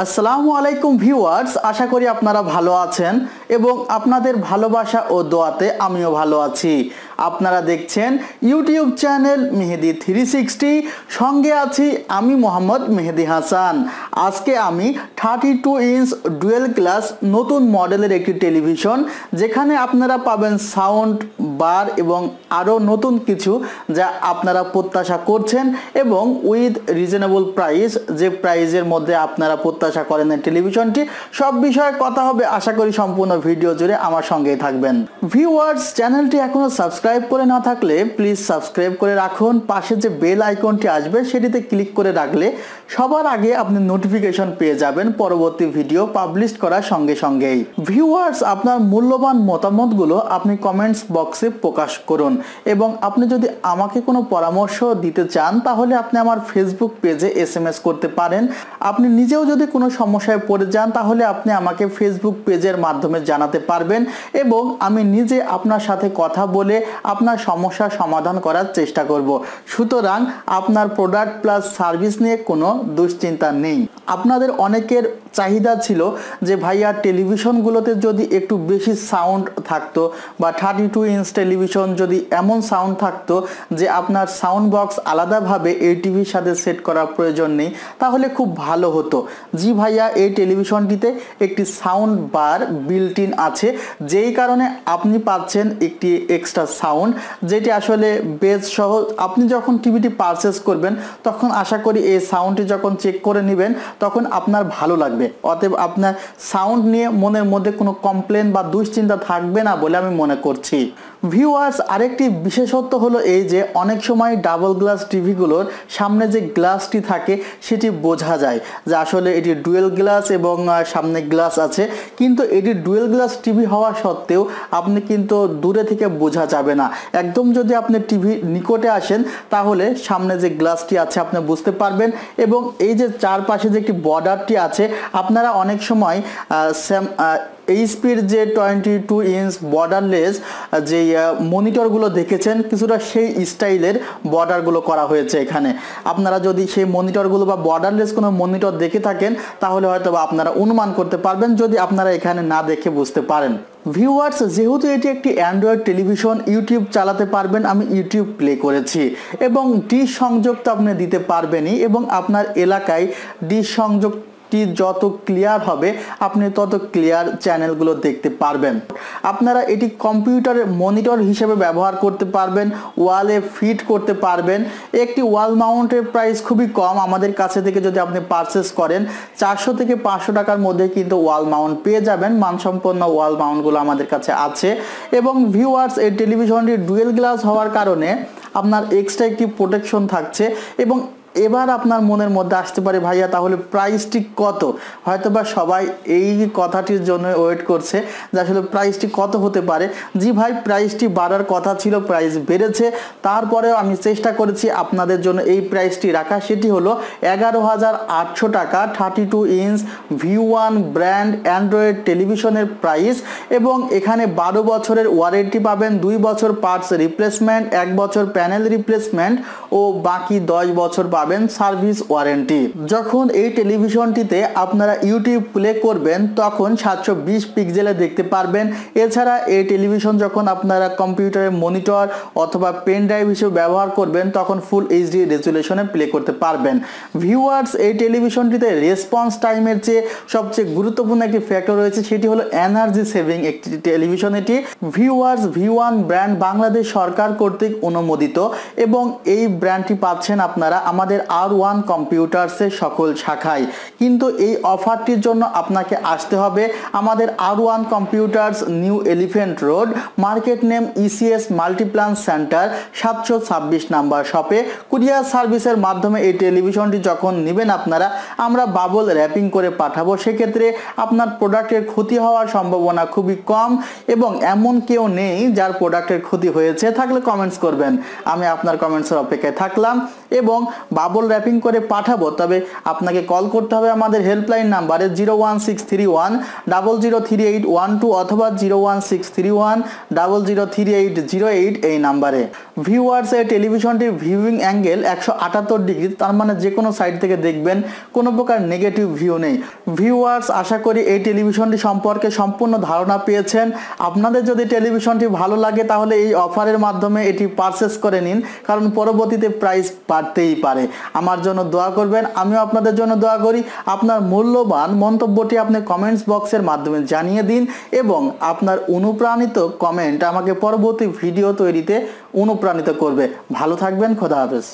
আসসালামু আলাইকুম ভিউয়ার্স, আশা করি আপনারা ভালো আছেন এবং আপনাদের ভালোবাসা ও দোয়াতে আমিও ভালো আছি। আপনারা দেখছেন ইউটিউব চ্যানেল মেহেদি 360, সঙ্গে আছি আমি মোহাম্মদ মেহেদি হাসান। আজকে আমি 32 ইঞ্চ ডুয়েল গ্লাস নতুন মডেলের একটি টেলিভিশন, যেখানে আপনারা পাবেন সাউন্ড বার এবং আরও নতুন কিছু যা আপনারা প্রত্যাশা করছেন এবং উইথ রিজনেবল প্রাইস, যে প্রাইসের মধ্যে আপনারা প্রত্যাশা করেন এই টেলিভিশনটি। সব বিষয়ে কথা হবে, আশা করি সম্পূর্ণ ভিডিও জুড়ে আমার সঙ্গেই থাকবেন। ভিউয়ার্স, চ্যানেলটি এখনো সাবস্ক্রাইব করে না থাকলে প্লিজ সাবস্ক্রাইব করে রাখুন। পাশে যে বেল আইকনটি আসবে সেটিতে ক্লিক করে রাখলে সবার আগে আপনি নোটিফিকেশন পেয়ে যাবেন পরবর্তী ভিডিও পাবলিশ করার সঙ্গে সঙ্গেই। ভিউয়ার্স, আপনার মূল্যবান মতামতগুলো আপনি কমেন্টস বক্সে প্রকাশ করুন এবং আপনি যদি আমাকে কোনো পরামর্শ দিতে চান তাহলে আপনি আমার ফেসবুক পেজে SMS করতে পারেন। আপনি নিজেও যদি কোনো সমস্যায় পড়ে যান তাহলে আপনি আমাকে ফেসবুক পেজের মাধ্যমে জানাতে পারবেন এবং আমি নিজে আপনার সাথে কথা বলে আপনার সমস্যার সমাধান করার চেষ্টা করব। সুতরাং আপনার প্রোডাক্ট প্লাস সার্ভিস নিয়ে কোনো দুশ্চিন্তা নেই। আপনাদের অনেকের চাহিদা ছিল যে ভাইয়া টেলিভিশনগুলোতে যদি একটু বেশি সাউন্ড থাকতো বা 32 ইঞ্চ টেলিভিশন যদি এমন সাউন্ড থাকতো যে আপনার সাউন্ড বক্স আলাদাভাবে এই টিভির সাথে সেট করার প্রয়োজন নেই, তাহলে খুব ভালো হতো। জি ভাইয়া, এই টেলিভিশনটিতে একটি সাউন্ড বার বিল্ট ইন আছে, যেই কারণে আপনি পাচ্ছেন একটি এক্সট্রা সাউন্ড, যেটি আসলে বেস সহ আপনি যখন টিভিটি পারচেস করবেন তখন আশা করি এই সাউন্ডটি যখন চেক করে নেবেন তখন আপনার ভালো লাগবে। অতএব আপনার সাউন্ড নিয়ে মনের মধ্যে কোনো কমপ্লেন বা দুশ্চিন্তা থাকবে না বলে আমি মনে করছি। ভিউয়ার্স, আরেকটি বিশেষত্ব হলো এই যে অনেক সময় ডাবল গ্লাস টিভিগুলোর সামনে যে গ্লাসটি থাকে সেটি বোঝা যায় যে আসলে এটি ডুয়েল গ্লাস এবং সামনে গ্লাস আছে, কিন্তু এটি ডুয়েল গ্লাস টিভি হওয়া সত্ত্বেও আপনি কিন্তু দূরে থেকে বোঝা যাবে না। একদম যদি আপনি টিভি নিকটে আসেন তাহলে সামনে যে গ্লাসটি আছে আপনি বুঝতে পারবেন এবং এই যে চারপাশে যে একটি বর্ডারটি আছে, আপনারা অনেক সময় এইচপির যে 22 ইঞ্চ বর্ডারলেস যে মনিটরগুলো দেখেছেন, কিছুটা সেই স্টাইলের বর্ডারগুলো করা হয়েছে এখানে। আপনারা যদি সেই মনিটরগুলো বা বর্ডারলেস কোনো মনিটর দেখে থাকেন তাহলে হয়তো আপনারা অনুমান করতে পারবেন যদি আপনারা এখানে না দেখে বুঝতে পারেন। ভিউয়ার্স, যেহেতু এটি একটি অ্যান্ড্রয়েড টেলিভিশন, ইউটিউব চালাতে পারবেন, আমি ইউটিউব প্লে করেছি এবং ডিশ সংযোগ তো আপনি দিতে পারবেনই এবং আপনার এলাকায় ডিশ সংযোগ যত ক্লিয়ার হবে আপনি তত ক্লিয়ার চ্যানেলগুলো দেখতে পারবেন। আপনারা এটি কম্পিউটারের মনিটর হিসেবে ব্যবহার করতে পারবেন, ওয়ালে ফিট করতে পারবেন। একটি ওয়াল মাউন্টের প্রাইস খুবই কম, আমাদের কাছে থেকে যদি আপনি পারচেস করেন 400 থেকে 500 টাকার মধ্যে কিন্তু ওয়াল মাউন্ট পেয়ে যাবেন। মানসম্পন্ন ওয়াল মাউন্টগুলো আমাদের কাছে আছে এবং ভিউয়ার্স, এই টেলিভিশনটি ডুয়েল গ্লাস হওয়ার কারণে আপনার এক্সট্রা একটি প্রোটেকশন থাকছে। এবং এবার আপনার মনের মধ্যে আসতে পারে ভাইয়া তাহলে প্রাইসটি কত? হয়তোবা সবাই এই কথাটির জন্য ওয়েট করছে যে আসলে প্রাইসটি কত হতে পারে। জি ভাই, প্রাইসটি বাড়ার কথা ছিল, প্রাইস বেড়েছে, তারপরেও আমি চেষ্টা করেছি আপনাদের জন্য এই প্রাইসটি রাখা। সেটি হলো 11,800 টাকা 32 ইঞ্চ V1 ব্র্যান্ড অ্যান্ড্রয়েড টেলিভিশনের প্রাইস এবং এখানে 12 বছরের ওয়ারেন্টি পাবেন, 2 বছর পার্টস রিপ্লেসমেন্ট, 1 বছর প্যানেল রিপ্লেসমেন্ট ও বাকি 10 বছর পাবেন সার্ভিস ওয়ারেন্টি। যখন এই টেলিভিশনটিতে আপনারা ইউটিউব প্লে করবেন তখন 720 পিক্সেলে দেখতে পারবেন। এছাড়া এই টেলিভিশন যখন আপনারা কম্পিউটারের মনিটর অথবা পেন ড্রাইভ হিসেবে ব্যবহার করবেন তখন ফুল HD রেজুলেশনে প্লে করতে পারবেন। ভিউয়ার্স, এই টেলিভিশনটিতে রেসপন্স টাইমের চেয়ে সবচেয়ে গুরুত্বপূর্ণ একটি ফ্যাক্টর রয়েছে, সেটি হলো এনার্জি সেভিং একটি টেলিভিশন এটি। ভিউয়ার্স, V1 ব্র্যান্ড বাংলাদেশ সরকার কর্তৃক অনুমোদিত এবং এই ব্র্যান্ডটি পাচ্ছেন আপনারা আমাদের R1 কম্পিউটার্সের সকল শাখায়। কিন্তু এই অফারটির জন্য আপনাকে আসতে হবে আমাদের R1 computers, new elephant road, market name ECS Multiplan centre, 726 number শপে। কুরিয়ার সার্ভিসের মাধ্যমে এই টেলিভিশনটি যখন নেবেন আপনারা, আমরা বাবল র্যাপিং করে পাঠাবো। সেক্ষেত্রে আপনার প্রোডাক্টের ক্ষতি হওয়ার সম্ভাবনা খুবই কম এবং এমন কেউ নেই যার প্রোডাক্টের ক্ষতি হয়েছে। থাকলে কমেন্টস করবেন, আমি আপনার কমেন্টসের অপেক্ষায় থাকলাম এবং বাবল র্যাপিং করে পাঠাবো, তবে আপনাকে কল করতে হবে আমাদের হেল্পলাইন নাম্বারে 01631003812 অথবা 01631003808 এই নাম্বারে। ভিউয়ার্স, এই টেলিভিশনটির ভিউইং অ্যাঙ্গেল 178 ডিগ্রি, তার মানে যে কোনো সাইড থেকে দেখবেন কোনো প্রকার নেগেটিভ ভিউ নেই। ভিউয়ার্স, আশা করি এই টেলিভিশনটি সম্পর্কে সম্পূর্ণ ধারণা পেয়েছেন। আপনাদের যদি টেলিভিশনটি ভালো লাগে তাহলে এই অফারের মাধ্যমে এটি পারচেস করে নিন, কারণ পরবর্তীতে প্রাইস বাড়তেই পারে। আমার জন্য দোয়া করবেন, আমিও আপনাদের জন্য দোয়া করি। আপনার মূল্যবান মন্তব্যটি আপনি কমেন্টস বক্সের মাধ্যমে জানিয়ে দিন এবং আপনার অনুপ্রাণিত কমেন্ট আমাকে পরবর্তী ভিডিও তৈরিতে অনুপ্রাণিত করবে। ভালো থাকবেন, খোদা হাফেজ।